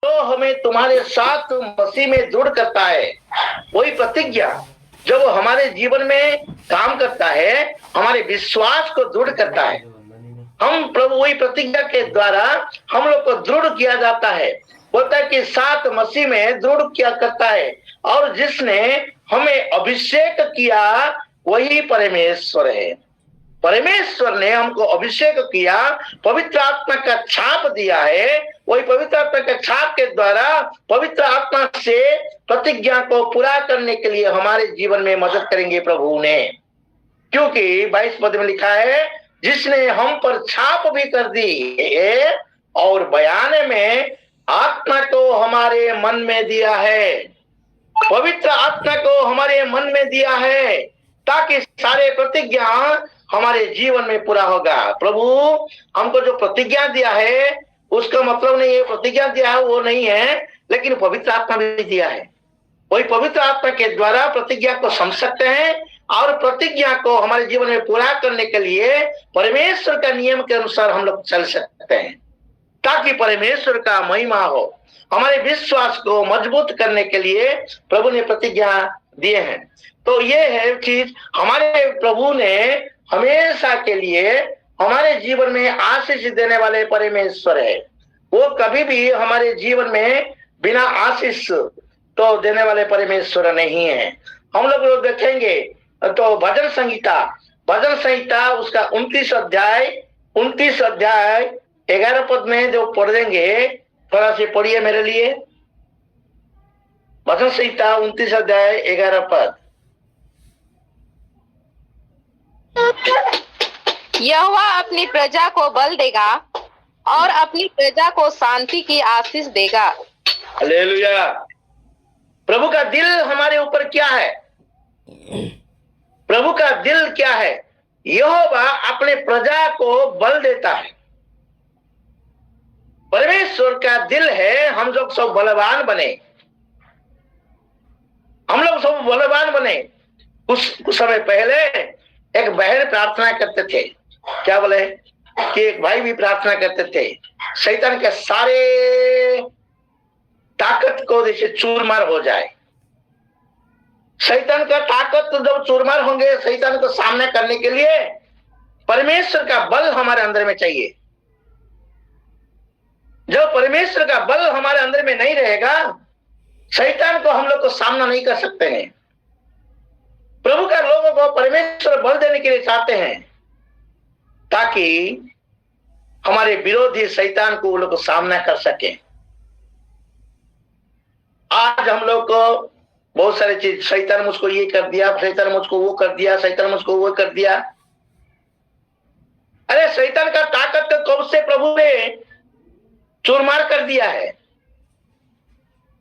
जो हमें तुम्हारे साथ मसीह में दृढ़ करता है, वही प्रतिज्ञा जब वो हमारे जीवन में काम करता है, हमारे विश्वास को दृढ़ करता है। हम प्रभु वही प्रतिज्ञा के द्वारा हम लोग को दृढ़ किया जाता है। बोलता है कि साथ मसीह में दृढ़ किया करता है, और जिसने हमें अभिषेक किया वही परमेश्वर है। परमेश्वर ने हमको अभिषेक किया, पवित्र आत्मा का छाप दिया है। वही पवित्र आत्मा के छाप के द्वारा पवित्र आत्मा से प्रतिज्ञा को पूरा करने के लिए हमारे जीवन में मदद करेंगे प्रभु ने। क्योंकि 22 पद में लिखा है, जिसने हम पर छाप भी कर दी है और बयान में आत्मा को हमारे मन में दिया है। पवित्र आत्मा को हमारे मन में दिया है ताकि सारे प्रतिज्ञा हमारे जीवन में पूरा होगा। प्रभु हमको जो प्रतिज्ञा दिया है उसका मतलब नहीं है प्रतिज्ञा दिया है वो नहीं है, लेकिन पवित्र आत्मा भी दिया है। वही पवित्र आत्मा के द्वारा प्रतिज्ञा को समझ सकते हैं और प्रतिज्ञा को हमारे जीवन में पूरा करने के लिए परमेश्वर का नियम के अनुसार हम लोग चल सकते हैं, ताकि परमेश्वर का महिमा हो। हमारे विश्वास को मजबूत करने के लिए प्रभु ने प्रतिज्ञा दिए हैं। तो ये है चीज, हमारे प्रभु ने हमेशा के लिए हमारे जीवन में आशीष देने वाले परमेश्वर है। वो कभी भी हमारे जीवन में बिना आशीष तो देने वाले परमेश्वर नहीं है। हम लोग देखेंगे तो भजन संहिता उसका 29 अध्याय 11 पद में जो पढ़ देंगे, थोड़ा से पढ़िए मेरे लिए। भजन संहिता 29 अध्याय 11 पद। यहोवा अपनी प्रजा को बल देगा और अपनी प्रजा को शांति की आशीष देगा। हालेलुया। प्रभु का दिल हमारे ऊपर क्या है? प्रभु का दिल क्या है? यहोवा अपने प्रजा को बल देता है। परमेश्वर का दिल है हम लोग सब बलवान बने, हम लोग सब बलवान बने। कुछ समय पहले एक बहन प्रार्थना करते थे, क्या बोले कि एक भाई भी प्रार्थना करते थे, शैतान के सारे ताकत को जैसे चूरमार हो जाए। शैतान का ताकत जब चूरमार होंगे, शैतान को सामना करने के लिए परमेश्वर का बल हमारे अंदर में चाहिए। जब परमेश्वर का बल हमारे अंदर में नहीं रहेगा, शैतान को हम लोग को सामना नहीं कर सकते हैं। प्रभु का लोगों को परमेश्वर बल देने के लिए चाहते हैं ताकि हमारे विरोधी शैतान को वो लोग सामना कर सके। आज हम लोग को बहुत सारी चीज, शैतान मुझको ये कर दिया, शैतान मुझको वो कर दिया, शैतान मुझको वो कर दिया। अरे शैतान का ताकत तो कब से प्रभु ने चूरमार कर दिया है।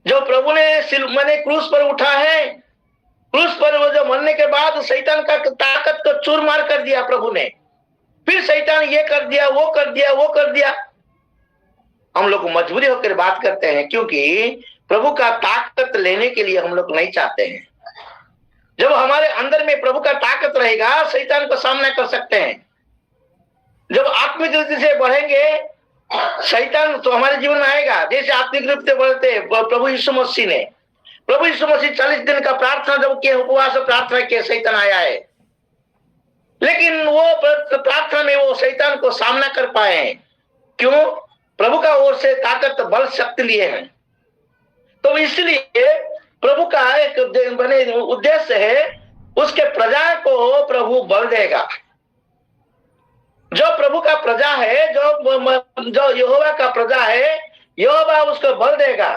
जो प्रभु ने क्रूस पर उठा है, क्रूस पर वो जो मरने के बाद शैतान का ताकत को चूरमार कर दिया प्रभु ने। फिर शैतान ये कर दिया, वो कर दिया, वो कर दिया। हम लोग मजबूरी होकर बात करते हैं, क्योंकि प्रभु का ताकत लेने के लिए हम लोग नहीं चाहते हैं। जब हमारे अंदर में प्रभु का ताकत रहेगा, शैतान को सामना कर सकते हैं। जब आत्मिक रीति से बढ़ेंगे, शैतान तो हमारे जीवन में आएगा। जैसे आत्मिक रूप से बढ़ते प्रभु यीशु मसीह 40 दिन का प्रार्थना जब किए, उपवास प्रार्थना किए, शैतान आया है। लेकिन वो प्रार्थना में वो शैतान को सामना कर पाए हैं। क्यों? प्रभु का ओर से ताकत बल शक्ति लिए हैं। तो इसलिए प्रभु का एक बने उद्देश्य है, उसके प्रजा को प्रभु बल देगा। जो प्रभु का प्रजा है, जो यहोवा का प्रजा है, यहोवा उसको बल देगा।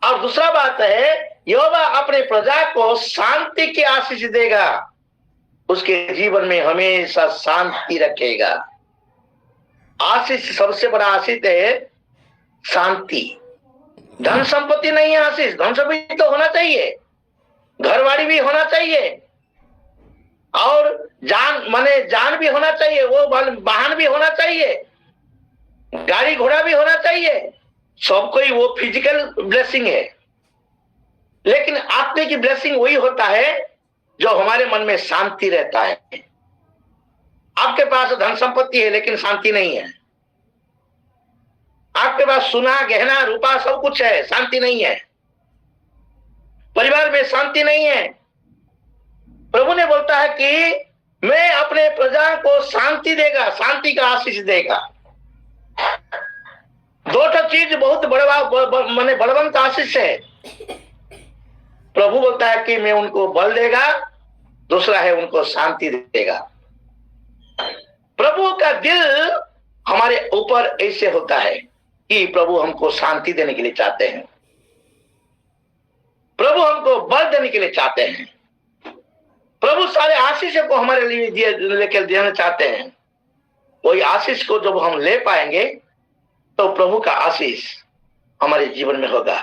और दूसरा बात है, यहोवा अपने प्रजा को शांति की आशीष देगा। उसके जीवन में हमेशा शांति रखेगा। आशीष, सबसे बड़ा आशीष है शांति। धन संपत्ति नहीं है आशीष। धन संपत्ति तो होना चाहिए, घरवाड़ी भी होना चाहिए, और जान भी होना चाहिए, वो वाहन भी होना चाहिए, गाड़ी घोड़ा भी होना चाहिए। सब कोई वो फिजिकल ब्लेसिंग है। लेकिन आत्मिक की ब्लेसिंग वही होता है जो हमारे मन में शांति रहता है। आपके पास धन संपत्ति है लेकिन शांति नहीं है। आपके पास सोना गहना रूपा सब कुछ है, शांति नहीं है, परिवार में शांति नहीं है। प्रभु ने बोलता है कि मैं अपने प्रजा को शांति देगा, शांति का आशीष देगा। दो चीज बहुत माने बलवंत आशीष है। प्रभु बोलता है कि मैं उनको बल देगा, दूसरा है उनको शांति देगा। प्रभु का दिल हमारे ऊपर ऐसे होता है कि प्रभु हमको शांति देने के लिए चाहते हैं, प्रभु हमको बल देने के लिए चाहते हैं, प्रभु सारे आशीष को हमारे लिए लेकर देना चाहते हैं। वही आशीष को जब हम ले पाएंगे तो प्रभु का आशीष हमारे जीवन में होगा।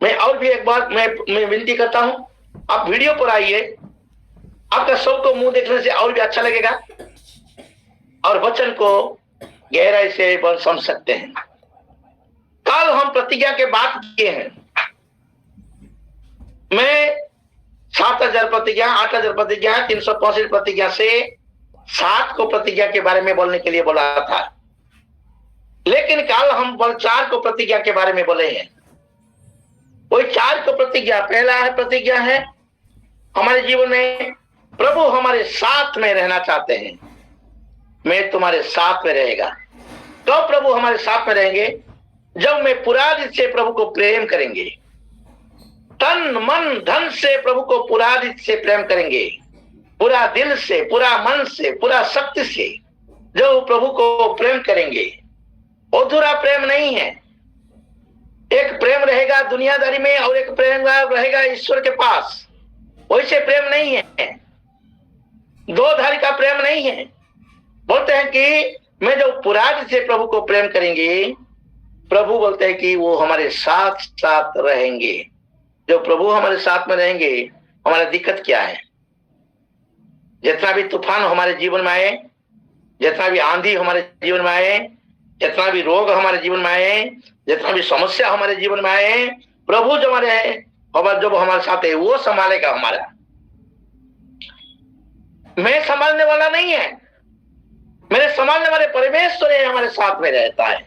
मैं और भी एक बार मैं विनती करता हूं, आप वीडियो पर आइए, आपका सबको मुंह देखने से और भी अच्छा लगेगा और वचन को गहराई से समझ सकते हैं। कल हम प्रतिज्ञा के बात किए हैं। मैं 7,000 प्रतिज्ञा, 8,000 प्रतिज्ञा, 365 प्रतिज्ञा से 7 को प्रतिज्ञा के बारे में बोलने के लिए बोला था, लेकिन कल हम 4 को प्रतिज्ञा के बारे में बोले हैं। वही 4 को प्रतिज्ञा, पहला है प्रतिज्ञा है हमारे जीवन में प्रभु हमारे साथ में रहना चाहते हैं। मैं तुम्हारे साथ में रहेगा। तो प्रभु हमारे साथ में रहेंगे जब मैं पूरा दिल से प्रभु को प्रेम करेंगे, तन मन धन से प्रभु को पूरा दिल से प्रेम करेंगे, पूरा दिल से, पूरा मन से, पूरा शक्ति से जो प्रभु को प्रेम करेंगे। अधूरा प्रेम नहीं है। एक प्रेम रहेगा दुनियादारी में और एक प्रेम रहेगा ईश्वर के पास। वैसे प्रेम नहीं है, दो धारी का प्रेम नहीं है। बोलते हैं कि मैं जो पूरा दिल से प्रभु को प्रेम करेंगे, प्रभु बोलते हैं कि वो हमारे साथ साथ रहेंगे। जो प्रभु हमारे साथ में रहेंगे, हमारा दिक्कत क्या है? जितना भी तूफान हमारे जीवन में आए, जितना भी आंधी हमारे जीवन में आए, जितना भी रोग हमारे जीवन में आए, जितना भी समस्या हमारे जीवन में आए, प्रभु जो हमारे साथ है वो संभालेगा हमारा। मैं संभालने वाला नहीं है, मेरे संभालने वाले परमेश्वर हमारे साथ में रहता है।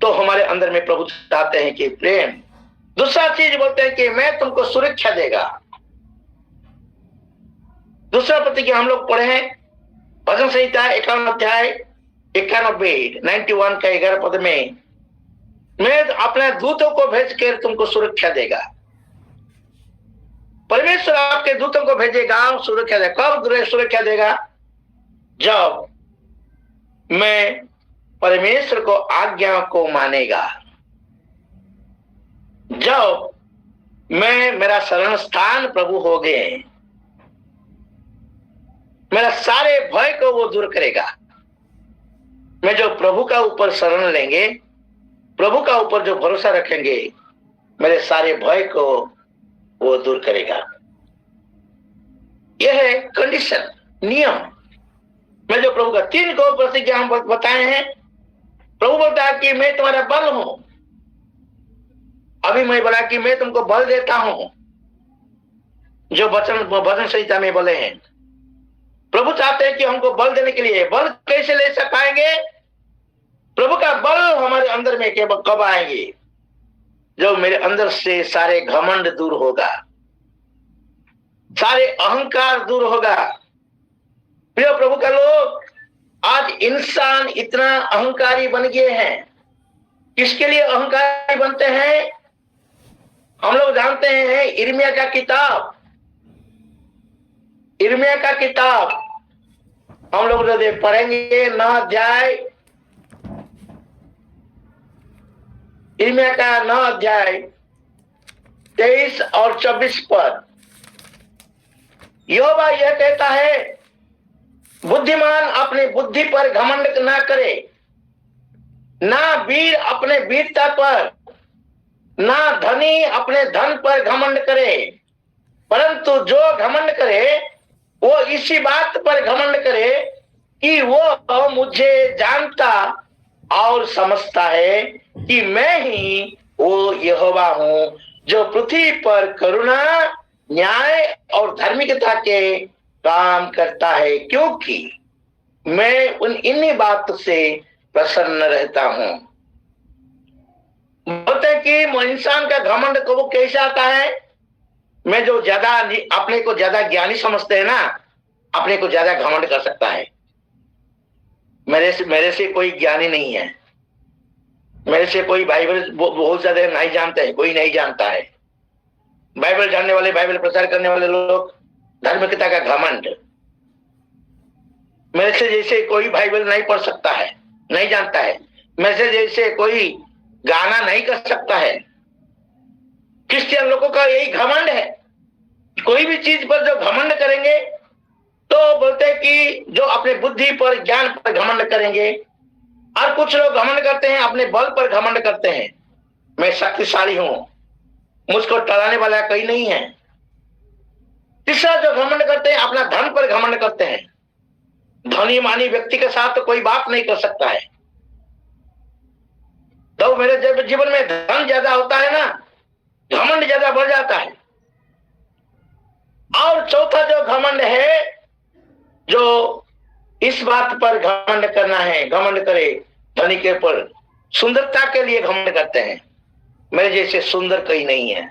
तो हमारे अंदर में प्रभु चाहते हैं कि प्रेम। दूसरा चीज बोलते हैं कि मैं तुमको सुरक्षा देगा। दूसरा प्रतिज्ञा हम लोग पढ़े हैं भजन संहिता 51 अध्याय 91 का 11 पद में, मैं अपने दूतों को भेज कर तुमको सुरक्षा देगा। परमेश्वर आपके दूतों को भेजेगा, सुरक्षा देगा। कब सुरक्षा देगा? जब मैं परमेश्वर को आज्ञा को मानेगा, जब मैं मेरा शरण स्थान प्रभु हो गए, मेरा सारे भय को वो दूर करेगा। मैं जो प्रभु का ऊपर शरण लेंगे, प्रभु का ऊपर जो भरोसा रखेंगे, मेरे सारे भय को वो दूर करेगा। यह है कंडीशन, नियम। मैं जो प्रभु का 3 को प्रतिज्ञा हम बताए हैं। प्रभु बोलता है कि मैं तुम्हारा बल हूं। अभी मैं बोला कि मैं तुमको बल देता हूं, जो भजन संहिता में बोले हैं। प्रभु चाहते हैं कि हमको बल देने के लिए। बल कैसे ले पाएंगे? प्रभु का बल हमारे अंदर में कब आएंगे? जब मेरे अंदर से सारे घमंड दूर होगा, सारे अहंकार दूर होगा। प्रिय प्रभु का लोग, आज इंसान इतना अहंकारी बन गए हैं। किसके लिए अहंकारी बनते हैं? हम लोग जानते हैं यिर्मयाह का किताब, यिर्मयाह का किताब हम लोग पढ़ेंगे 9 अध्याय, यिर्मयाह का 9 अध्याय 23 और 24 पद। यहोवा यह कहता है, बुद्धिमान अपनी बुद्धि पर घमंड ना करे, ना वीर अपने वीरता पर, ना धनी अपने धन पर घमंड करे, परंतु जो घमंड करे वो इसी बात पर घमंड करे कि वो मुझे जानता और समझता है कि मैं ही वो यहोवा हूं, जो पृथ्वी पर करुणा, न्याय और धार्मिकता के काम करता है। क्योंकि मैं इन्हीं बात से प्रसन्न रहता हूं। बोलते हैं कि इंसान का घमंड को वो कैसे आता है? मैं जो ज्यादा अपने को ज्यादा ज्ञानी समझते हैं ना, अपने को ज्यादा घमंड कर सकता है। मेरे से कोई ज्ञानी नहीं है, मेरे से कोई बाइबल बहुत ज्यादा नहीं जानते हैं, कोई नहीं जानता है। बाइबल जानने वाले, बाइबल प्रचार करने वाले लोग, धार्मिकता का घमंड। मेरे से जैसे कोई बाइबल नहीं पढ़ सकता है, नहीं जानता है। मेरे से जैसे कोई गाना नहीं कर सकता है। क्रिश्चियन लोगों का यही घमंड है। कोई भी चीज पर जो घमंड करेंगे तो बोलते हैं कि जो अपने बुद्धि पर, ज्ञान पर घमंड करेंगे। और कुछ लोग घमंड करते हैं, अपने बल पर घमंड करते हैं। मैं शक्तिशाली हूं, मुझको टराने वाला कोई नहीं है। तीसरा जो घमंड करते हैं, अपना धन पर घमंड करते हैं। धनी मानी व्यक्ति के साथ तो कोई बात नहीं कर सकता है। तो मेरे जब जीवन में धन ज्यादा होता है ना, घमंड ज्यादा बढ़ जाता है। और चौथा जो घमंड है, जो इस बात पर घमंड करना है, घमंड करे धनी के ऊपर, सुंदरता के लिए घमंड करते हैं। मेरे जैसे सुंदर कोई नहीं है,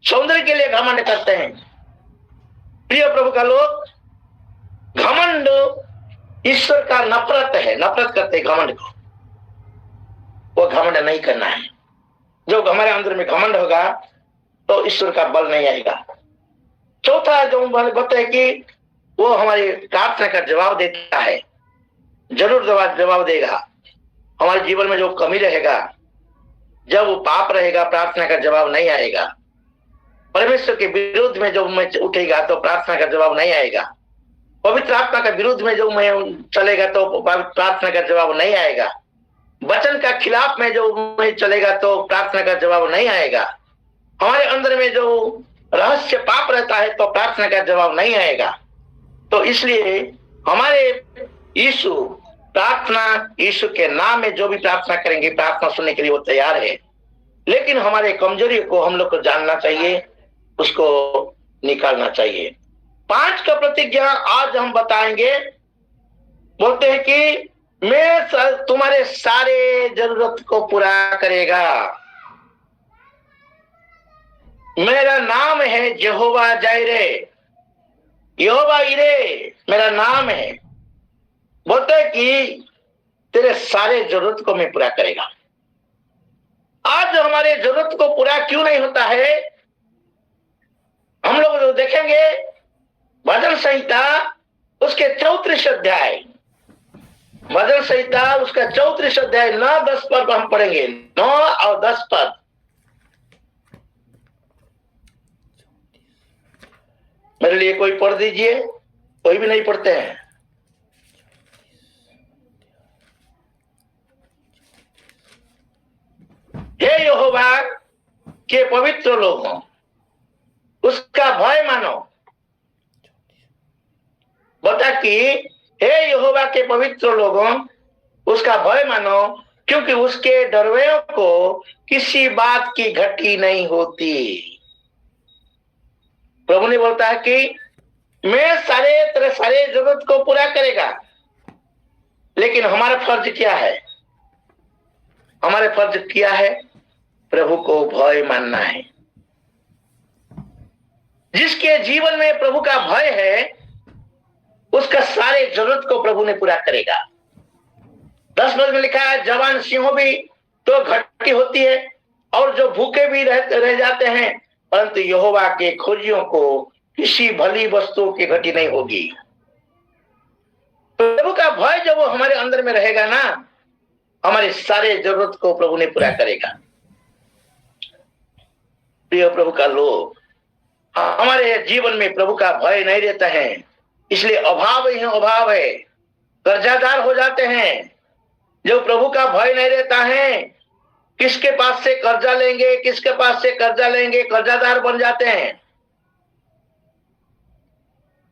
सौंदर्य के लिए घमंड करते हैं। प्रिय प्रभु का लोग, घमंड ईश्वर का नफरत है, नफरत करते हैं घमंड को। वो घमंड नहीं करना है। जो हमारे अंदर में घमंड होगा तो ईश्वर का बल नहीं आएगा। चौथा जो बताते हैं कि वो हमारी प्रार्थना का जवाब देता है, जरूर जवाब देगा। हमारे जीवन में जो कमी रहेगा, जब वो पाप रहेगा, प्रार्थना का जवाब नहीं आएगा। परमेश्वर के विरुद्ध में जो मैं उठेगा तो प्रार्थना का जवाब नहीं आएगा। पवित्र आत्मा के विरुद्ध में जो मैं चलेगा तो प्रार्थना का जवाब नहीं आएगा। वचन का खिलाफ में जो मैं चलेगा तो प्रार्थना का जवाब नहीं आएगा। हमारे अंदर में जो रहस्य पाप रहता है तो प्रार्थना का जवाब नहीं आएगा। तो इसलिए हमारे यीशु, प्रार्थना यीशु के नाम में जो भी प्रार्थना करेंगे, प्रार्थना सुनने के लिए वो तैयार है। लेकिन हमारे कमजोरी को हम लोग को जानना चाहिए, उसको निकालना चाहिए। 5 का प्रतिज्ञा आज हम बताएंगे। बोलते हैं कि मैं तुम्हारे सारे जरूरत को पूरा करेगा। मेरा नाम है यहोवा जायरे, यहोवा इरे मेरा नाम है। बोलते हैं कि तेरे सारे जरूरत को मैं पूरा करेगा। आज हमारे जरूरत को पूरा क्यों नहीं होता है? हम लोग जो देखेंगे भजन संहिता उसके 34 अध्याय, भजन संहिता उसका 34 अध्याय 9-10 पद हम पढ़ेंगे। 9 और 10 पद। मेरे लिए कोई पढ़ दीजिए। कोई भी नहीं पढ़ते हैं। हे यहोवा के पवित्र लोगों, उसका भय मानो। बता कि हे यहोवा के पवित्र लोगों, उसका भय मानो, क्योंकि उसके डरवैयों को किसी बात की घटी नहीं होती। प्रभु ने बोलता है कि मैं तेरे सारे जरूरत को पूरा करेगा। लेकिन हमारा फर्ज क्या है? हमारे फर्ज क्या है? प्रभु को भय मानना है। जिसके जीवन में प्रभु का भय है, उसका सारे जरूरत को प्रभु ने पूरा करेगा। 10 पद में लिखा है, जवान सिंहों भी तो घटी होती है और जो भूखे भी रह जाते हैं, परंतु यहोवा के खोजियों को किसी भली वस्तु की घटी नहीं होगी। प्रभु का भय जब वो हमारे अंदर में रहेगा ना, हमारे सारे जरूरत को प्रभु ने पूरा करेगा। प्रिय प्रभु का लोग, हमारे जीवन में प्रभु का भय नहीं रहता है, इसलिए अभाव ही अभाव है, कर्जादार हो जाते हैं। जो प्रभु का भय नहीं रहता है, किसके पास से कर्जा लेंगे, किसके पास से कर्जा लेंगे, कर्जादार बन जाते हैं।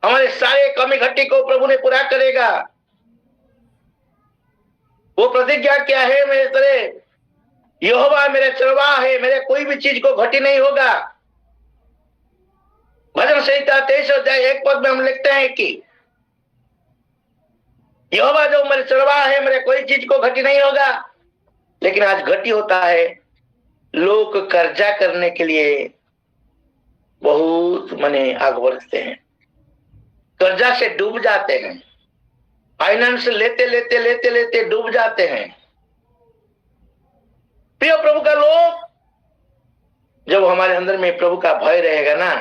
हमारे सारे कमी घटी को प्रभु ने पूरा करेगा। वो प्रतिज्ञा क्या है? मेरे तरह यहोवा मेरे चरवाहा है, मेरे कोई भी चीज को घटी नहीं होगा। भजन संहिता 23 अध्याय 1 पद में हम लिखते हैं कि यहोवा जो मेरे चरवाहा है, मेरे कोई चीज को घटी नहीं होगा। लेकिन आज घटी होता है, लोग कर्जा करने के लिए बहुत आग बढ़ते हैं, कर्जा से डूब जाते हैं, फाइनेंस लेते लेते लेते लेते डूब जाते हैं। प्रिय प्रभु का लोग, जब हमारे अंदर में प्रभु का भय रहेगा ना,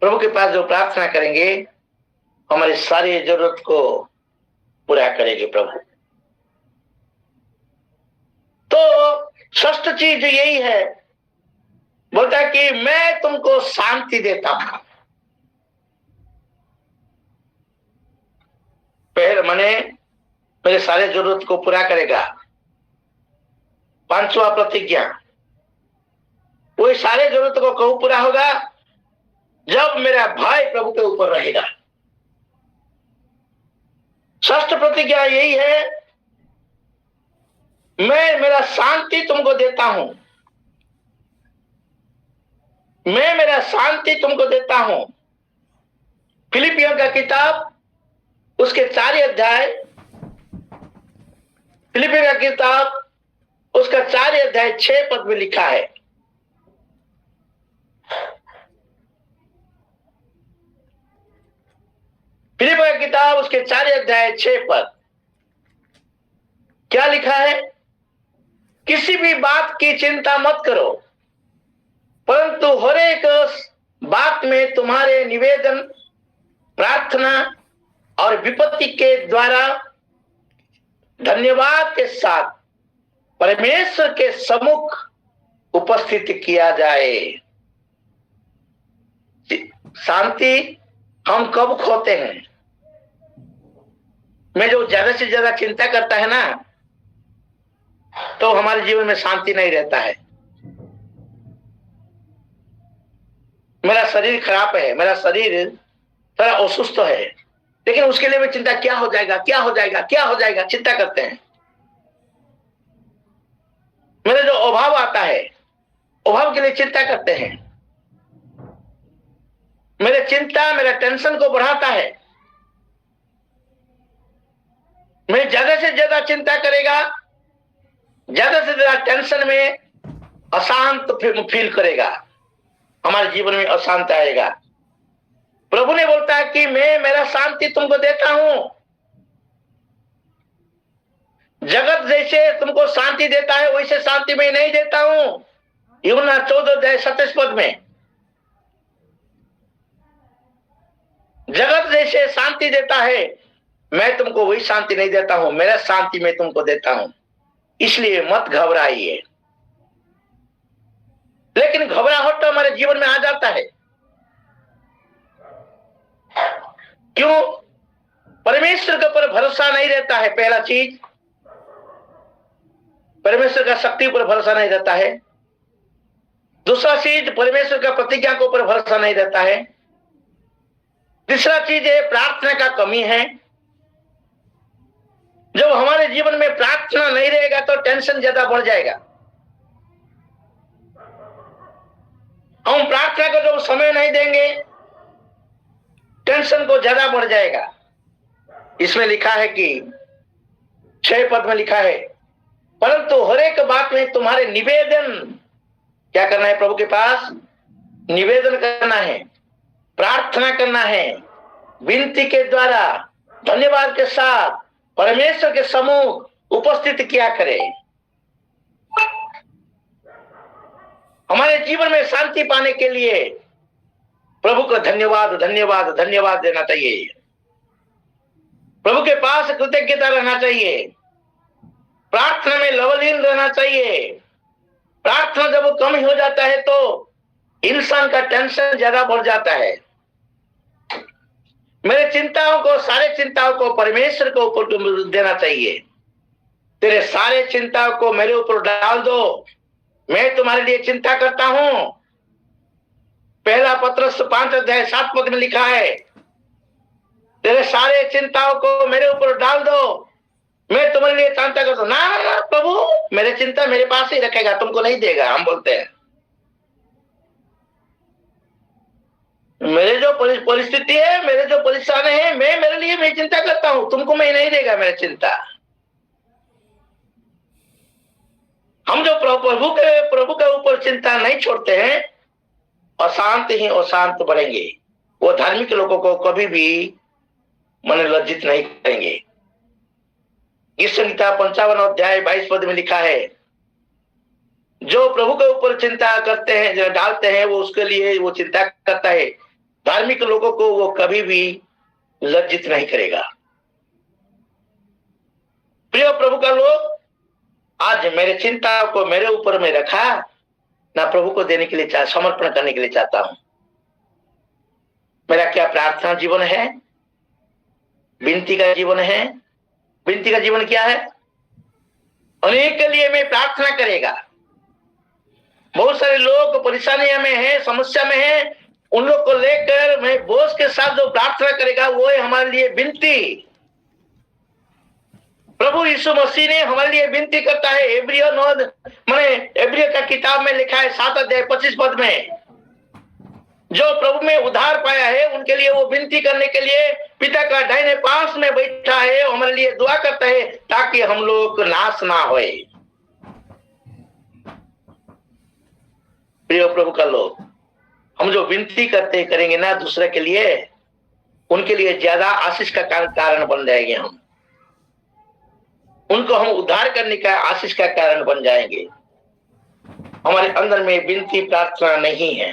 प्रभु के पास जो प्रार्थना करेंगे, हमारी सारी जरूरत को पूरा करेंगे प्रभु। तो षष्ठ चीज यही है, बोलता है कि मैं तुमको शांति देता हूं। पहले मेरे सारे जरूरत को पूरा करेगा। पांचवा प्रतिज्ञा, वही सारे जरूरत को कहूं पूरा होगा जब मेरा भय प्रभु के ऊपर रहेगा। षष्ठ प्रतिज्ञा यही है, मैं मेरा शांति तुमको देता हूं, मैं मेरा शांति तुमको देता हूं। फिलिपियों का किताब उसके 4 अध्याय, फिलिपियों का किताब उसका 4 अध्याय 6 पद में लिखा है, फिलिपियों की किताब उसके 4 अध्याय 6 पद क्या लिखा है? किसी भी बात की चिंता मत करो, परंतु हर एक बात में तुम्हारे निवेदन, प्रार्थना और विपत्ति के द्वारा धन्यवाद के साथ परमेश्वर के सम्मुख उपस्थित किया जाए। शांति हम कब खोते हैं? मैं जो ज्यादा से ज्यादा चिंता करता है ना, तो हमारे जीवन में शांति नहीं रहता है। मेरा शरीर खराब है, मेरा शरीर थोड़ा असुस्थ है, लेकिन उसके लिए मैं चिंता, क्या हो जाएगा, क्या हो जाएगा, क्या हो जाएगा, चिंता करते हैं। मेरा जो अभाव आता है, अभाव के लिए चिंता करते हैं। मेरे चिंता मेरा टेंशन को बढ़ाता है। मैं ज्यादा से ज्यादा चिंता करेगा, ज्यादा से ज्यादा टेंशन में अशांत फील करेगा, हमारे जीवन में अशांत आएगा। प्रभु ने बोलता है कि मैं मेरा शांति तुमको देता हूं। जगत जैसे तुमको शांति देता है, वैसे शांति मैं नहीं देता हूं। यूहन्ना 14:27 पद में, जगत जैसे शांति देता है, मैं तुमको वही शांति नहीं देता हूं, मेरा शांति मैं तुमको देता हूं। इसलिए मत घबराइए। लेकिन घबराहट तो हमारे जीवन में आ जाता है। क्यों? परमेश्वर के ऊपर भरोसा नहीं रहता है। पहला चीज, परमेश्वर का शक्ति पर भरोसा नहीं रहता है। दूसरा चीज, परमेश्वर का प्रतिज्ञा के ऊपर भरोसा नहीं रहता है। तीसरा चीज है, प्रार्थना का कमी है। जब हमारे जीवन में प्रार्थना नहीं रहेगा तो टेंशन ज्यादा बढ़ जाएगा। हम प्रार्थना को जब समय नहीं देंगे, टेंशन को ज्यादा बढ़ जाएगा। इसमें लिखा है कि 6 पद में लिखा है, परंतु हर एक बात में तुम्हारे निवेदन, क्या करना है? प्रभु के पास निवेदन करना है, प्रार्थना करना है, विनती के द्वारा धन्यवाद के साथ परमेश्वर के सम्मुख उपस्थित किया करे। हमारे जीवन में शांति पाने के लिए प्रभु को धन्यवाद धन्यवाद धन्यवाद देना चाहिए। प्रभु के पास कृतज्ञता रहना चाहिए। प्रार्थना में लवलीन रहना चाहिए। प्रार्थना जब कम हो जाता है तो इंसान का टेंशन ज्यादा बढ़ जाता है। मेरे चिंताओं को, सारे चिंताओं को परमेश्वर को ऊपर देना चाहिए। तेरे सारे चिंताओं को मेरे ऊपर डाल दो, मैं तुम्हारे लिए चिंता करता हूं। पहला पत्रस 5:7 पद में लिखा है, तेरे सारे चिंताओं को मेरे ऊपर डाल दो, मैं तुम्हारे लिए चिंता करता हूं। ना प्रभु, मेरे चिंता मेरे पास ही रखेगा, तुमको नहीं देगा, हम बोलते हैं। मेरे जो परिस्थिति है, मेरे जो परेशानी है, मैं मेरे लिए मैं चिंता करता हूं, तुमको मैं नहीं देगा मेरा चिंता। हम जो प्रभु के ऊपर चिंता नहीं छोड़ते हैं, अशांत ही अशांत बढ़ेंगे। वो धार्मिक लोगों को कभी भी मन लज्जित नहीं करेंगे। इस संहिता 55 अध्याय 22 पद में लिखा है, जो प्रभु के ऊपर चिंता करते हैं, जो डालते हैं, वो उसके लिए वो चिंता करता है। धार्मिक लोगों को वो कभी भी लज्जित नहीं करेगा। प्रिय प्रभु का लोग, आज मेरे चिंता को मेरे ऊपर में रखा, ना प्रभु को देने के लिए समर्पण करने के लिए चाहता हूं। मेरा क्या प्रार्थना जीवन है, विनती का जीवन है। विनती का जीवन क्या है? अनेक के लिए मैं प्रार्थना करेगा। बहुत सारे लोग परेशानियां में हैं, समस्या में हैं, उन लोग को लेकर मैं बोझ के साथ जो प्रार्थना करेगा, वो है हमारे लिए विनती। प्रभु यीशु मसीह ने हमारे लिए विनती करता है। एब्रियो का किताब में लिखा है 7 अध्याय 25 पद में, जो प्रभु में उद्धार पाया है, उनके लिए वो विनती करने के लिए पिता का दाहिने पास में बैठा है, हमारे लिए दुआ करता है ताकि हम लोग नाश ना होए। प्रिय प्रभु का लोग, हम जो विनती करते करेंगे ना दूसरे के लिए, उनके लिए ज्यादा आशीष का कारण बन जाएंगे। हम उनको हम उद्धार करने का आशीष का कारण बन जाएंगे। हमारे अंदर में विनती प्रार्थना नहीं है।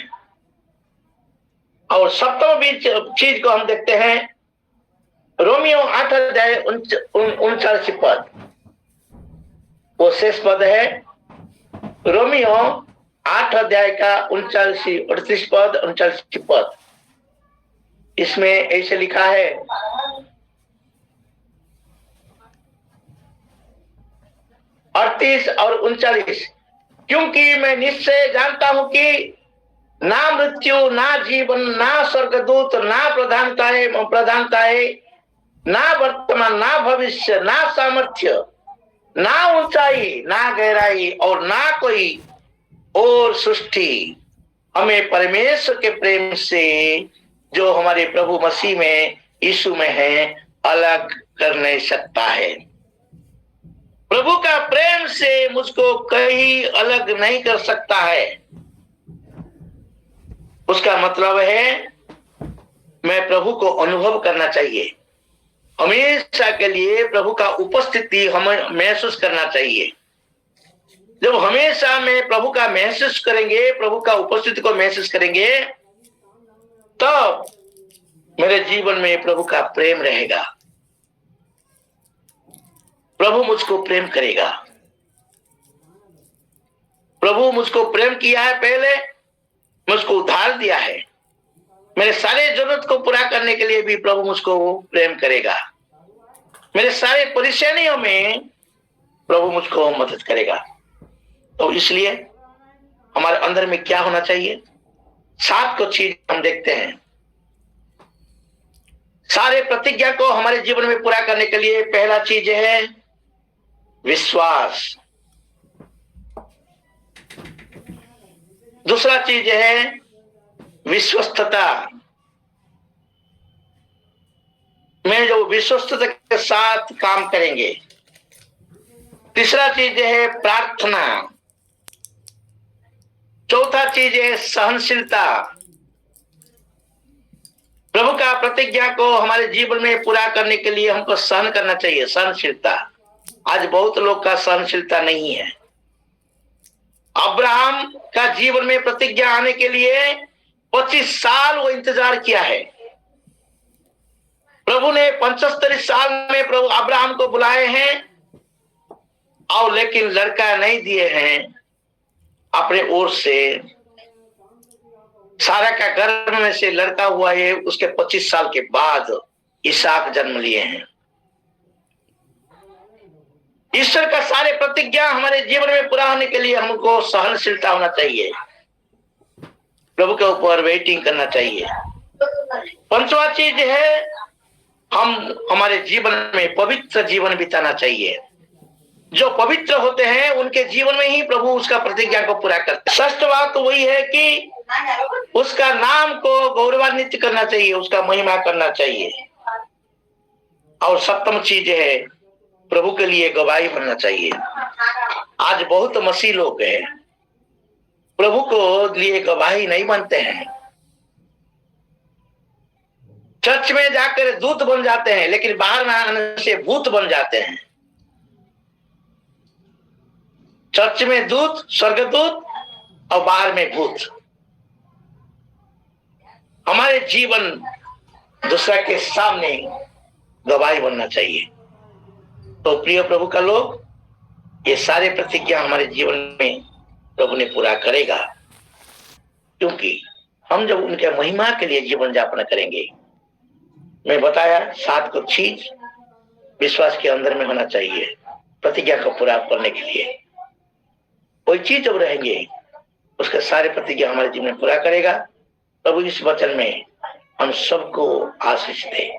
और सप्तम चीज को हम देखते हैं, रोमियो 8 अध्याय 39 पद, वो शेष पद है। रोमियो 8 अध्याय का 38 पद 39 पद, इसमें ऐसे लिखा है, 38 और 39, क्योंकि मैं निश्चय जानता हूं कि ना मृत्यु, ना जीवन, ना स्वर्गदूत, ना प्रधानताएं, ना वर्तमान, ना भविष्य, ना सामर्थ्य, ना ऊंचाई, ना गहराई और ना कोई और सृष्टि हमें परमेश्वर के प्रेम से जो हमारे प्रभु मसीह में यीशु में है अलग कर नहीं सकता है। प्रभु का प्रेम से मुझको कहीं अलग नहीं कर सकता है। उसका मतलब है मैं प्रभु को अनुभव करना चाहिए। हमेशा के लिए प्रभु का उपस्थिति हमें महसूस करना चाहिए। जब हमेशा में प्रभु का महसूस करेंगे, प्रभु का उपस्थिति को महसूस करेंगे, तब मेरे जीवन में प्रभु का प्रेम रहेगा। प्रभु मुझको प्रेम करेगा। प्रभु मुझको प्रेम किया है, पहले मुझको उद्धार दिया है। मेरे सारे जरूरत को पूरा करने के लिए भी प्रभु मुझको प्रेम करेगा। मेरे सारे परेशानियों में प्रभु मुझको मदद करेगा। तो इसलिए हमारे अंदर में क्या होना चाहिए? 7 को चीज हम देखते हैं। सारे प्रतिज्ञा को हमारे जीवन में पूरा करने के लिए पहला चीज है विश्वास। दूसरा चीज है विश्वस्तता। मैं जो विश्वस्तता के साथ काम करेंगे। तीसरा चीज है प्रार्थना। चौथा चीज है सहनशीलता। प्रभु का प्रतिज्ञा को हमारे जीवन में पूरा करने के लिए हमको सहन करना चाहिए, सहनशीलता। आज बहुत लोग का सहनशीलता नहीं है। अब्राहम का जीवन में प्रतिज्ञा आने के लिए 25 साल वो इंतजार किया है। प्रभु ने 75 साल में प्रभु अब्राहम को बुलाए हैं और लेकिन लड़का नहीं दिए हैं अपने ओर से। सारा का गर्भ में से लड़का हुआ है, उसके 25 साल के बाद इसहाक जन्म लिए हैं। ईश्वर का सारे प्रतिज्ञा हमारे जीवन में पूरा होने के लिए हमको सहनशीलता होना चाहिए, प्रभु के ऊपर वेटिंग करना चाहिए। पंचवा चीज है हमारे जीवन में पवित्र जीवन बिताना चाहिए। जो पवित्र होते हैं उनके जीवन में ही प्रभु उसका प्रतिज्ञा को पूरा करते हैं। षष्ठ बात तो वही है कि उसका नाम को गौरवान्वित करना चाहिए, उसका महिमा करना चाहिए। और सप्तम चीज है, प्रभु के लिए गवाही बनना चाहिए। आज बहुत मसीह लोग हैं, प्रभु को लिए गवाही नहीं बनते हैं। चर्च में जाकर दूत बन जाते हैं, लेकिन बाहर में आने से भूत बन जाते हैं। चर्च में दूत, स्वर्गदूत, और बाहर में भूत। हमारे जीवन दूसरा के सामने गवाही बनना चाहिए। तो प्रिय प्रभु का लोग, ये सारे प्रतिज्ञा हमारे जीवन में प्रभु ने पूरा करेगा, क्योंकि हम जब उनके महिमा के लिए जीवन यापन करेंगे। मैं बताया 7 को चीज विश्वास के अंदर में होना चाहिए प्रतिज्ञा को पूरा करने के लिए। कोई चीज जब रहेंगे, उसके सारे प्रतिज्ञा हमारे जीवन में पूरा करेगा। प्रभु इस वचन में हम सबको आशीष दे।